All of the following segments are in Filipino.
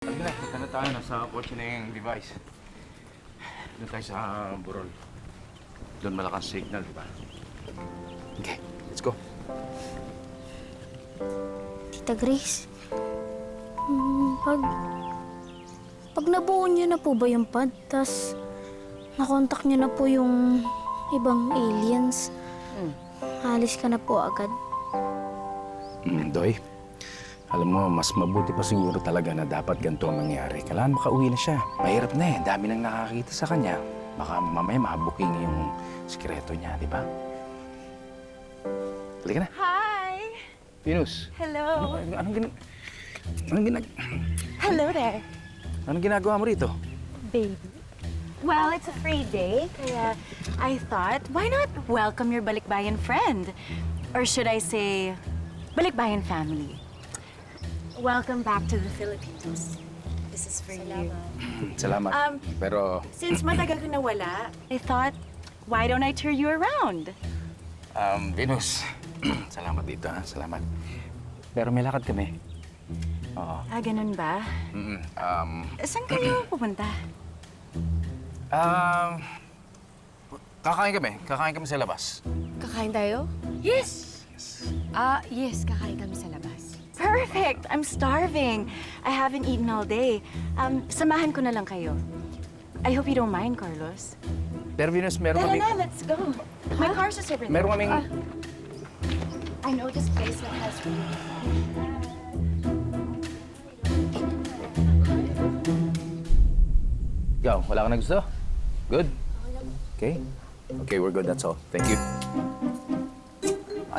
Halika na, punta na tayo. Nasa kotse na yung device. Doon tayo sa Burol. Doon malakas signal, di ba? Okay, let's go. Tita Grace, pag nabuo niyo na po ba yung pad, tas nakontak niyo na po yung ibang aliens, alis ka na po agad. Doy, alam mo, mas mabuti pa siguro talaga na dapat ganito ang mangyari. Kailangan makauwi na siya. Mahirap na eh. Dami nang nakakita sa kanya. Baka mamaya mabuking yung sikreto niya, di ba? Halika na. Hi! Venus. Hello! Anong there, ginagawa mo rito? baby. Well, it's a free day, kaya I thought, why not welcome your balikbayan friend? Or should I say, balikbayan family. Welcome back to the Philippines. This is for you. Salamat. Pero, Since matagal ka nawala, I thought, why don't I tour you around? Venus, salamat dito, ha? Salamat. Pero may lakad kami. Oo. Ah, ganun ba? Saan kayo pupunta? Kakain kami. Kakain kami sa labas. Kakain tayo? Yes! Yes, kakain kami sa labas. Perfect! I'm starving. I haven't eaten all day. Samahan ko na lang kayo. I hope you don't mind, Carlos. Pero Venus, meron Tara kami... na, let's go. My car's just over there. Meron kaming... I know this place that has really... Ikaw, wala ka na gusto? Good? Okay. Okay, we're good. That's all. Thank you.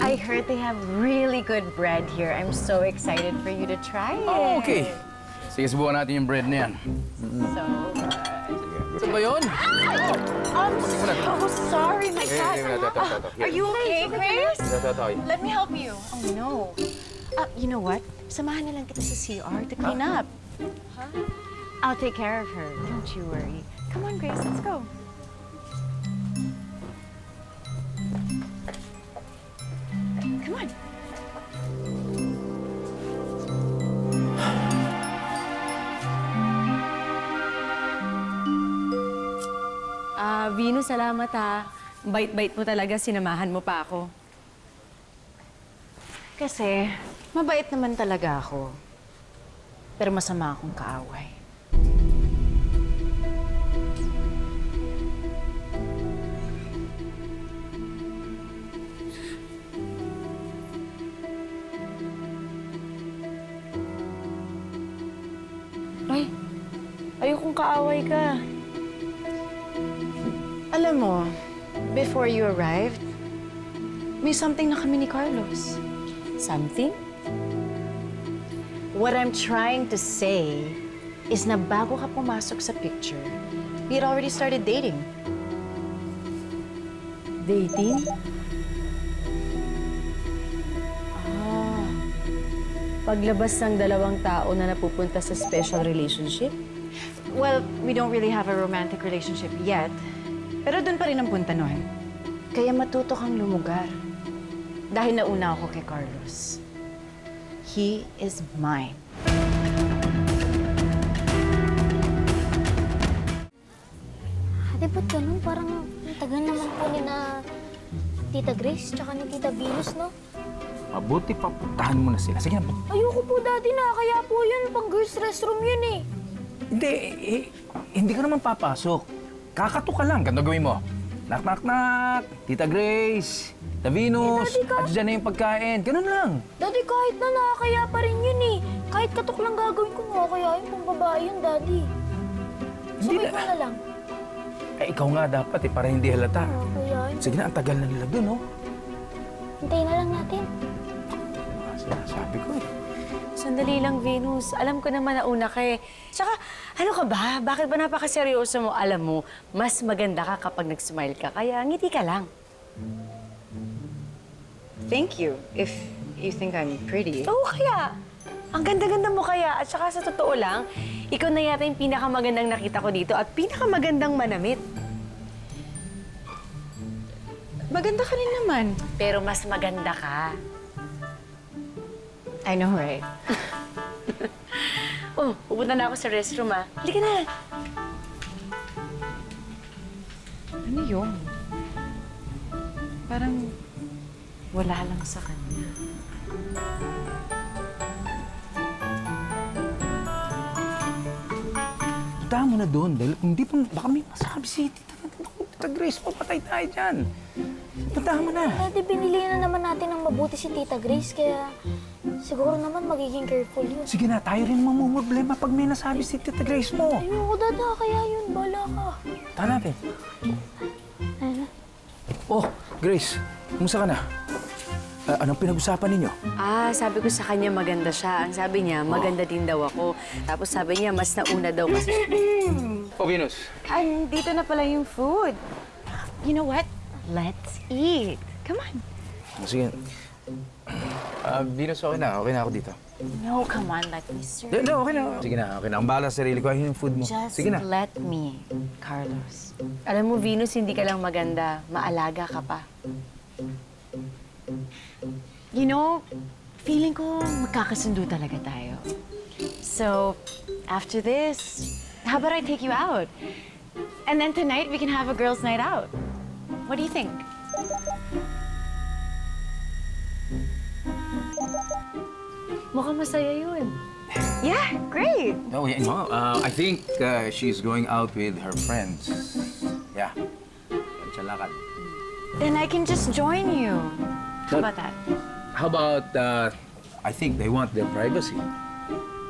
I heard they have really good bread here. I'm so excited for you to try it. Oh, okay. Sige, subukan natin yung bread na yan. So good. Ito ba yun? I'm so sorry, my God. Are you okay, Grace? Let me help you. Oh, no. You know what? Samahan na lang kita sa CR to clean up. Huh? I'll take care of her. Don't you worry. Come on, Grace. Let's go. Come on. Venus, salamat ha. Bait-bait mo talaga, sinamahan mo pa ako. Kasi, mabait naman talaga ako. Pero masama akong kaaway. Ay, ayokong kaaway ka. Alam mo, before you arrived, may something na kami ni Carlos. Something? What I'm trying to say is na bago ka pumasok sa picture, we had already started dating. Dating? Paglabas ng dalawang tao na napupunta sa special relationship? Well, we don't really have a romantic relationship yet, pero doon pa rin ang punta nun. Kaya matuto kang lumugar. Dahil nauna ako kay Carlos. He is mine. Ate, ba't ganun? Parang ang tagal naman po ni na Tita Grace tsaka ni Tita Venus, no? Mabuti pa, puntahan mo na sila. Sige na. Ayoko po, Daddy, na. Kaya po yun, pang girls restroom yun eh. Hindi, hindi ka naman papasok. Kakato ka lang. Ganto gawin mo. Knock, knock, knock. Tita Grace, Tita Venus, at dyan na yung pagkain. Ganun lang. Daddy, kahit na nakakaya pa rin yun eh. Kahit katok lang gagawin ko, nakakaya yun pang babae yun, Daddy. Sabay ko na lang. Eh, ikaw nga dapat eh, para hindi halata. Nakakaya yun. Sige na, ang tagal na nila dun, oh. Hintayin na lang natin. Sabi ko eh. Sandali lang, Venus. Alam ko naman na una ka eh. Tsaka, ano ka ba? Bakit ba napakaseryoso mo? Alam mo, mas maganda ka kapag nag-smile ka. Kaya ngiti ka lang. Thank you, if you think I'm pretty. Oo, kaya. Ang ganda-ganda mo kaya. At saka sa totoo lang, ikaw na yata yung pinakamagandang nakita ko dito at pinakamagandang manamit. Maganda ka rin naman. Pero mas maganda ka. I know, right? Oh, pupunta na ako sa restroom, ah. Halika na. Ano yun? Parang wala lang sa kanya. Punta mo na doon dahil hindi pa, baka may masabi si Tita Grace. Papatay tayo dyan. Punta mo na. Daddy, binili na naman natin ng mabuti si Tita Grace, kaya siguro naman magiging careful yun. Sige na, tayo rin mamumroblema pag may nasabi si Tita Grace mo. Ayoko, Dada, kaya yun, bala ka. Tahan natin. Ano? Oh, Grace, kumusta ka na? Anong pinag-usapan ninyo? Ah, sabi ko sa kanya maganda siya. Ang sabi niya, maganda din daw ako. Tapos sabi niya, mas nauna daw kasi. Oh, Venus. Andito na pala yung food. You know what? Let's eat. Come on. Sige. Venus, okay na. Okay na ako dito. No, come on. Let me serve. Hindi, okay na. Sige na, okay na. Ang bahala sa sarili ko. Ayun yung food mo. Just Sige na. let me, Carlos. Alam mo, Venus, hindi ka lang maganda. Maalaga ka pa. You know, feeling ko magkakasundo talaga tayo. So, after this, how about I take you out? And then tonight, we can have a girls' night out. What do you think? Mukhang masaya yun. Yeah, great. No, yeah, no. I think she's going out with her friends. Yeah. Sa lakad. Then I can just join you. How about that? How about, I think they want their privacy.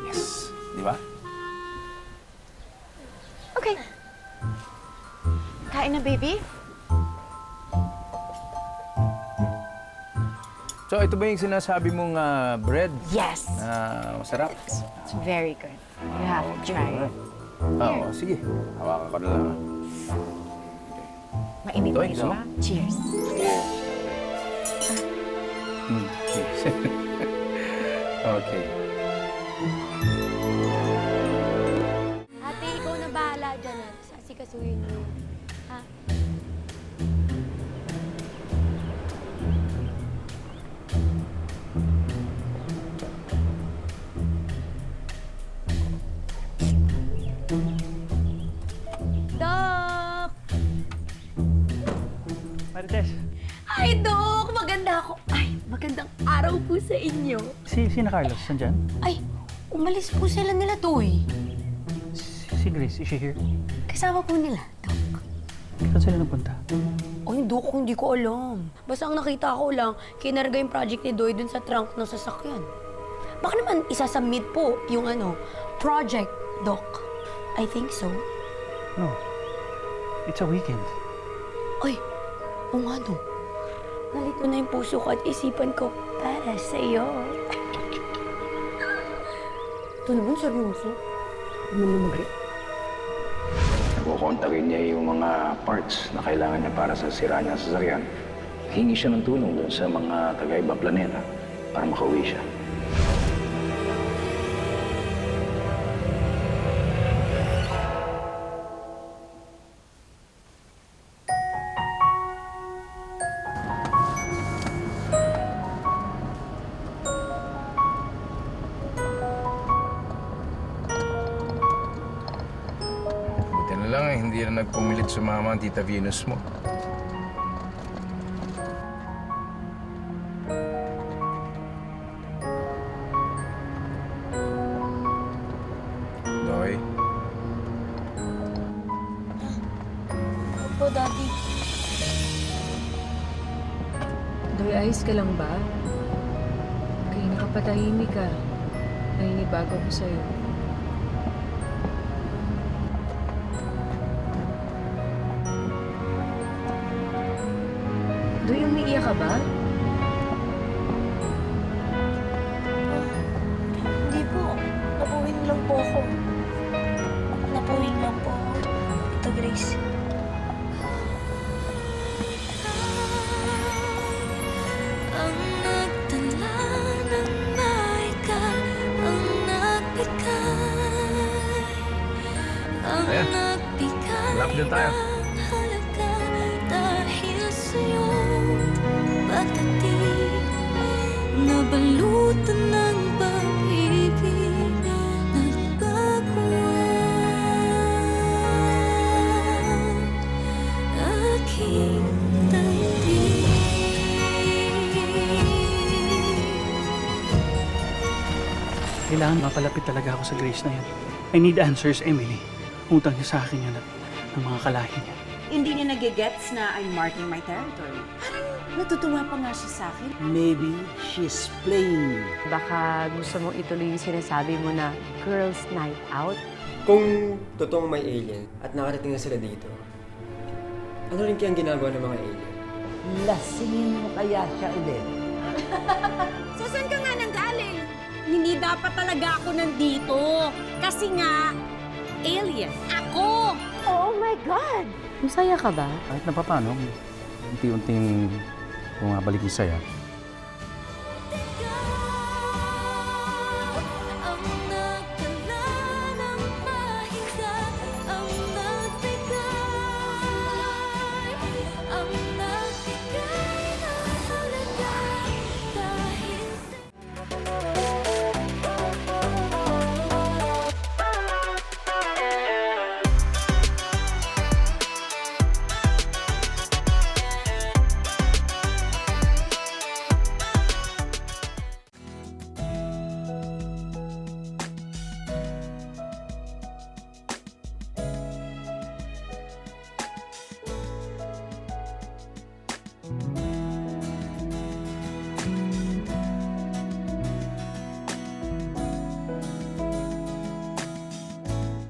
Yes. Di ba? Okay. Kain na, baby. So, ito ba yung sinasabi mong bread Yes. na masarap? It's very good. You have to try it. Oo, sige. Hawakan ko na lang. Mainit Ito, ito, ito. ba? Cheers. Okay. Ate, ikaw na bahala dyan at asikasuhin mo. Ha? Dok! Marites, Ay, Dok! Maganda ako. Ay, magandang araw po sa inyo. si Carlos, nandyan? Ay, umalis po sila nila, Toy. Si Grace, is she here? Kasama po nila, Dok. Saan sila napunta? Ay, Dok, hindi ko alam. Basta ang nakita ko lang, kinarga yung project ni Doy dun sa trunk ng sasakyan. Baka naman isasubmit po yung project, Doc. I think so. No. It's a weekend. Ay, o nga, no. Nalito na yung puso ko at isipan ko para sa'yo. Ito naman, seryoso. Ano naman mag Kukontakin niya yung mga parts na kailangan niya para sa sira niya sa sasakyan. Hingi siya ng tulong doon sa mga taga-ibang planeta para makauwi siya. Buti na lang hindi na nagpumilit sumama ang Tita Venus mo. Doy, Opo, Daddy. Doy, ayos ka lang ba? Kaya nakapatahimik ka. Naninibago ko sa'yo. Doy, umiiyak ka ba? Hindi po. Napuwing lang po ako. Napuwing lang po ako. Ito, Grace. Ang nagtala ng maika, ang nagbigay, ang Ayan. nagbigay Lap din tayo. ng halaga dahil sa'yo. Pagdating, nabalutan ng pag-ibig, kailangan mapalapit talaga ako sa Grace na yan. I need answers, Emily. Utang niya sa akin yan at ng mga kalahi niya. Hindi niya nagigets na I'm marking my territory. Parang natutuwa pa nga siya sa akin. Maybe she's playing you. Baka gusto mong ituloy yung sinasabi mo na girls' night out? Kung totoong may alien at nakarating na sila dito, ano rin kayang ginagawa ng mga alien? Lasingin mo kaya siya ulit. So, saan ka nga nanggaling? Hindi dapat talaga ako nandito. Kasi nga, alien. Ako! Oh my God! Masaya ka ba? Kahit na paano, unti-unting bumabalik yung saya.